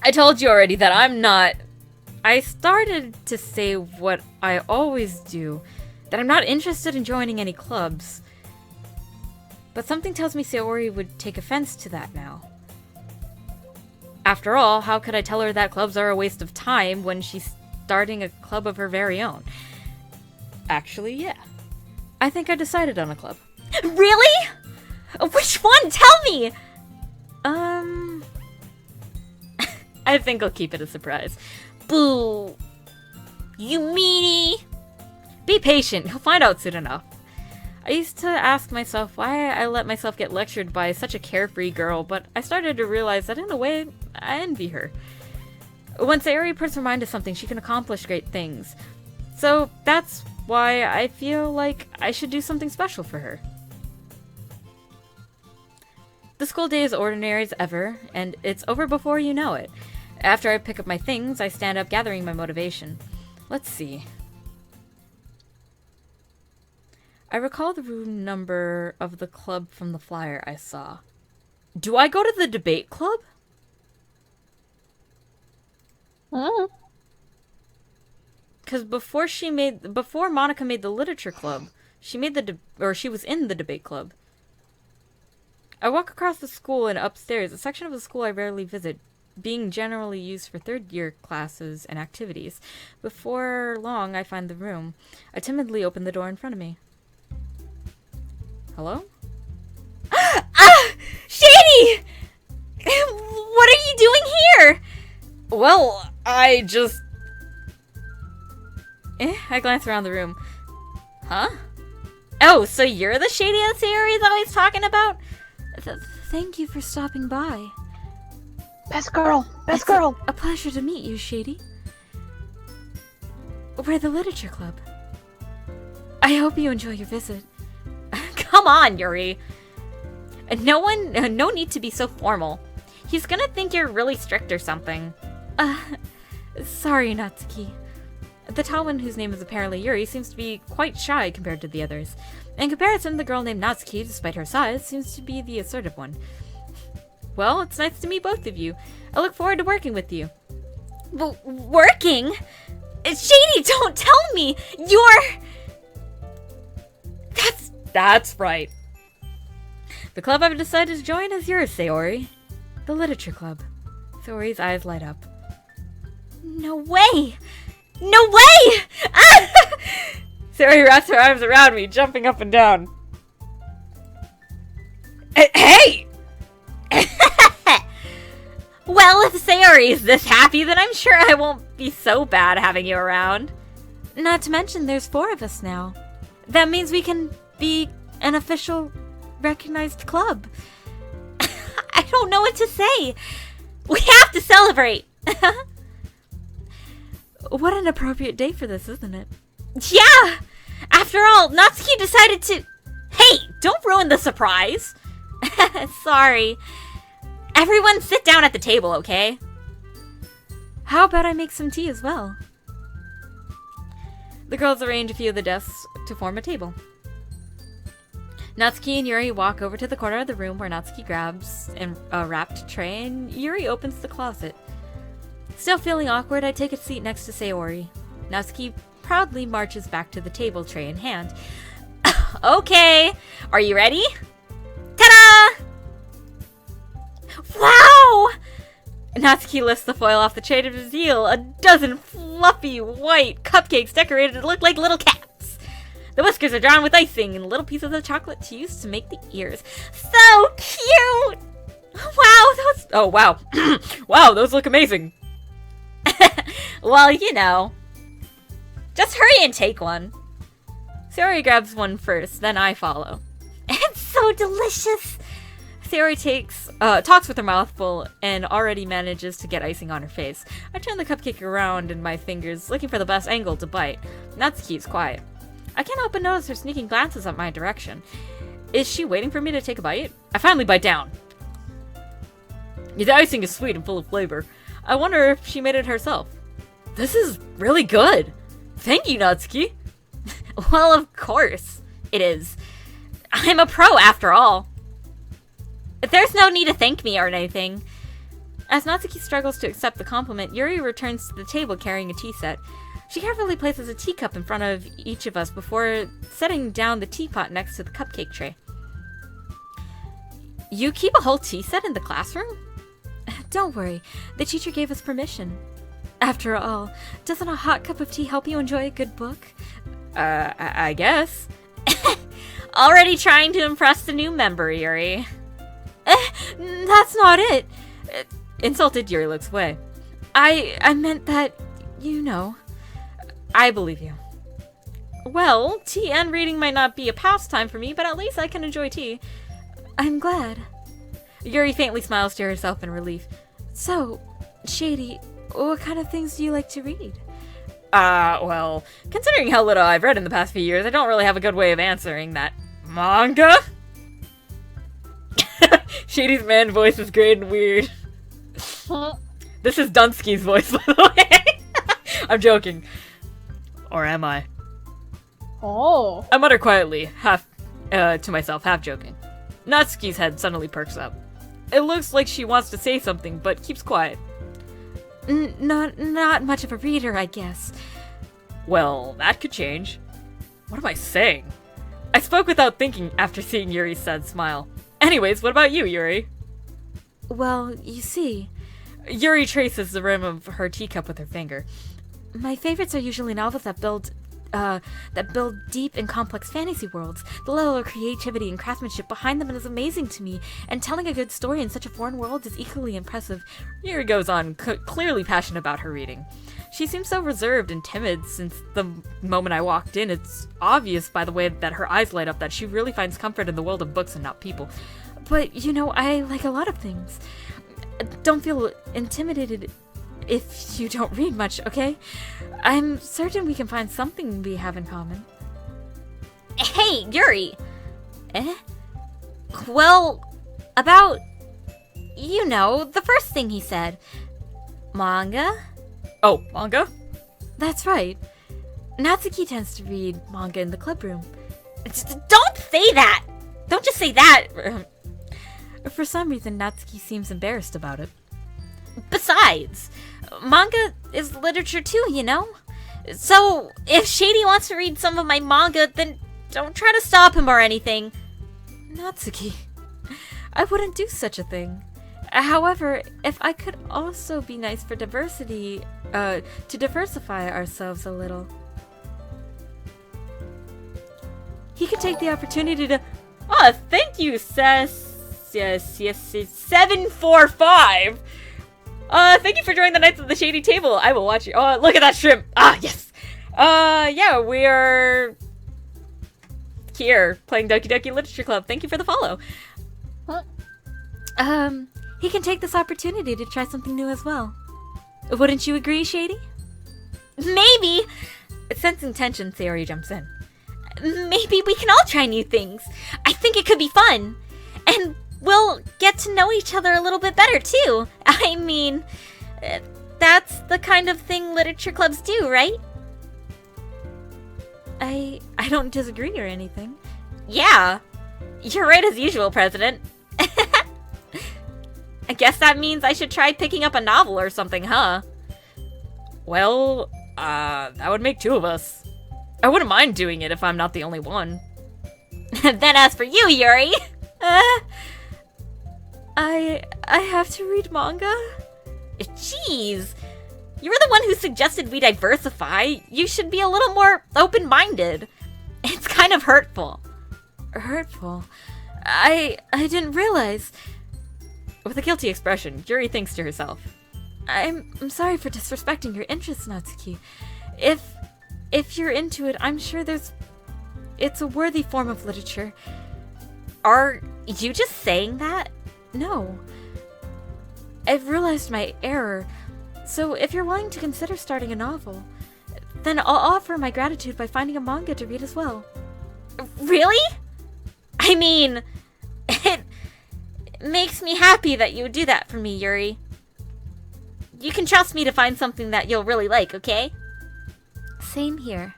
I told you already that I'm not... I started to say what I always do, that I'm not interested in joining any clubs. But something tells me Sayori would take offense to that now. After all, how could I tell her that clubs are a waste of time when she's starting a club of her very own? Actually, yeah. I think I decided on a club. Really? Which one? Tell me! I think I'll keep it a surprise. Boo! You meanie! Be patient, you'll find out soon enough. I used to ask myself why I let myself get lectured by such a carefree girl, but I started to realize that in a way, I envy her. When Sayori puts her mind to something, she can accomplish great things. So that's why I feel like I should do something special for her. The school day is ordinary as ever, and it's over before you know it. After I pick up my things, I stand up gathering my motivation. Let's see. I recall the room number of the club from the flyer I saw. Do I go to the debate club? Because before Monica made the literature club, she was in the debate club. I walk across the school and upstairs, a section of the school I rarely visit, being generally used for third-year classes and activities. Before long, I find the room. I timidly open the door in front of me. Hello? Ah! Shady! What are you doing here? Well, I just... I glance around the room. Huh? Oh, so you're the Shady that Sayori's always talking about? Thank you for stopping by. Best girl! Best girl! A pleasure to meet you, Shady. We're the literature club. I hope you enjoy your visit. Come on, Yuri. No need to be so formal. He's gonna think you're really strict or something. Sorry, Natsuki. The tall one, whose name is apparently Yuri, seems to be quite shy compared to the others. In comparison, the girl named Natsuki, despite her size, seems to be the assertive one. Well, it's nice to meet both of you. I look forward to working with you. Working? Shady, don't tell me! You're... That's right. The club I've decided to join is yours, Sayori. The literature club. Sayori's eyes light up. No way! No way! Ah! Sayori wraps her arms around me, jumping up and down. Hey! Well, if Sayori is this happy, then I'm sure I won't be so bad having you around. Not to mention, there's 4 of us now. That means we can be an official, recognized club. I don't know what to say. We have to celebrate. What an appropriate day for this, isn't it? Yeah! After all, Natsuki decided to... Hey, don't ruin the surprise. Sorry. Everyone sit down at the table, okay? How about I make some tea as well? The girls arrange a few of the desks to form a table. Natsuki and Yuri walk over to the corner of the room where Natsuki grabs a wrapped tray and Yuri opens the closet. Still feeling awkward, I take a seat next to Sayori. Natsuki proudly marches back to the table, tray in hand. Okay, are you ready? Ta-da! Wow! Natsuki lifts the foil off the tray to reveal a dozen fluffy white cupcakes decorated to look like little cats. The whiskers are drawn with icing and little pieces of chocolate to use to make the ears. So cute! Wow, those... Oh, wow. Wow, those look amazing. Well, you know. Just hurry and take one. Sayori grabs one first, then I follow. It's so delicious! Sayori talks with her mouth full and already manages to get icing on her face. I turn the cupcake around in my fingers, looking for the best angle to bite. Natsuki's quiet. I can't help but notice her sneaking glances at my direction. Is she waiting for me to take a bite? I finally bite down. The icing is sweet and full of flavor. I wonder if she made it herself. This is really good. Thank you, Natsuki. Well, of course it is. I'm a pro after all. There's no need to thank me or anything. As Natsuki struggles to accept the compliment, Yuri returns to the table carrying a tea set. She carefully places a teacup in front of each of us before setting down the teapot next to the cupcake tray. You keep a whole tea set in the classroom? Don't worry, the teacher gave us permission. After all, doesn't a hot cup of tea help you enjoy a good book? I guess. Already trying to impress the new member, Yuri. That's not it. Insulted, Yuri looks away. I meant that, you know. I believe you. Well, tea and reading might not be a pastime for me, but at least I can enjoy tea. I'm glad. Yuri faintly smiles to herself in relief. So, Shady, what kind of things do you like to read? Well, considering how little I've read in the past few years, I don't really have a good way of answering that. Manga? Shady's man voice is great and weird. This is Dunsky's voice, by the way. I'm joking. Or am I? Oh. I mutter quietly, half to myself, half joking. Natsuki's head suddenly perks up. It looks like she wants to say something, but keeps quiet. Not much of a reader, I guess. Well, that could change. What am I saying? I spoke without thinking after seeing Yuri's sad smile. Anyways, what about you, Yuri? Well, you see... Yuri traces the rim of her teacup with her finger. My favorites are usually novels that build deep and complex fantasy worlds. The level of creativity and craftsmanship behind them is amazing to me, and telling a good story in such a foreign world is equally impressive. Yuri goes on, clearly passionate about her reading. She seems so reserved and timid since the moment I walked in. It's obvious by the way that her eyes light up that she really finds comfort in the world of books and not people. But, you know, I like a lot of things. Don't feel intimidated if you don't read much, okay? I'm certain we can find something we have in common. Hey, Yuri! Well, about... You know, the first thing he said. Manga? Oh, manga? That's right. Natsuki tends to read manga in the club room. Don't say that! Don't just say that! For some reason, Natsuki seems embarrassed about it. Besides, manga is literature too, you know? So, if Shady wants to read some of my manga, then don't try to stop him or anything. Natsuki, I wouldn't do such a thing. However, if I could also be nice for diversity, to diversify ourselves a little. He could take the opportunity to... Oh, thank you, Yes, 745! Thank you for joining the Knights of the Shady Table. I will watch you. Oh, look at that shrimp! Ah, yes! Yeah, we are... here, playing Doki Doki Literature Club. Thank you for the follow. What? He can take this opportunity to try something new as well. Wouldn't you agree, Shady? Maybe. Sensing tension, Sayori jumps in. Maybe we can all try new things. I think it could be fun. And we'll get to know each other a little bit better, too. I mean, that's the kind of thing literature clubs do, right? I don't disagree or anything. Yeah. You're right as usual, President. I guess that means I should try picking up a novel or something, huh? Well, that would make two of us. I wouldn't mind doing it if I'm not the only one. Then as for you, Yuri... I have to read manga? Jeez. You were the one who suggested we diversify. You should be a little more open-minded. It's kind of hurtful. Hurtful? I didn't realize... With a guilty expression, Yuri thinks to herself. I'm sorry for disrespecting your interests, Natsuki. If you're into it, I'm sure it's a worthy form of literature. Are you just saying that? No. I've realized my error, so if you're willing to consider starting a novel, then I'll offer my gratitude by finding a manga to read as well. Really? I mean, it makes me happy that you would do that for me, Yuri. You can trust me to find something that you'll really like, okay? Same here.